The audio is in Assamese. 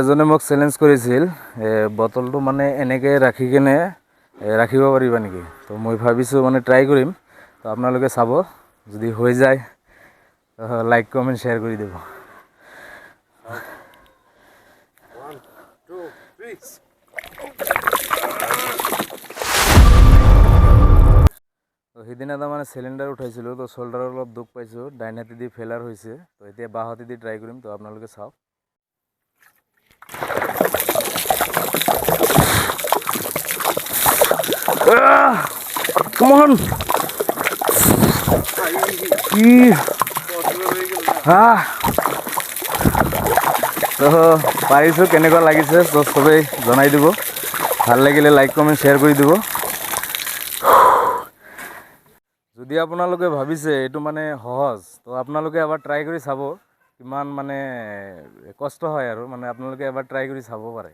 এজনে মোক চেলেঞ্জ কৰিছিল বটলটো মানে এনেকৈ ৰাখি কিনে ৰাখিব পাৰিবা নেকি। তো মই ভাবিছোঁ মানে ট্ৰাই কৰিম। তো আপোনালোকে চাব, যদি হৈ যায় লাইক কমেণ্ট শ্বেয়াৰ কৰি দিব। তো সিদিনা তাৰমানে চিলিণ্ডাৰ উঠাইছিলোঁ, তো চল্ডাৰত অলপ দুখ পাইছোঁ, ডাইন হাতেদি ফেইলাৰ হৈছে। তো এতিয়া বাওঁ হাতেদি ট্ৰাই কৰিম। তো আপোনালোকে চাওক। কমন তো পাৰিছোঁ, কেনেকুৱা লাগিছে চবেই জনাই দিব। ভাল লাগিলে লাইক কমেণ্ট শ্বেয়াৰ কৰি দিব। যদি আপোনালোকে ভাবিছে এইটো মানে সহজ, তো আপোনালোকে এবাৰ ট্ৰাই কৰি চাব। কিমান মানে কষ্ট হয় আৰু মানে আপোনালোকে এবাৰ ট্ৰাই কৰি চাব পাৰে।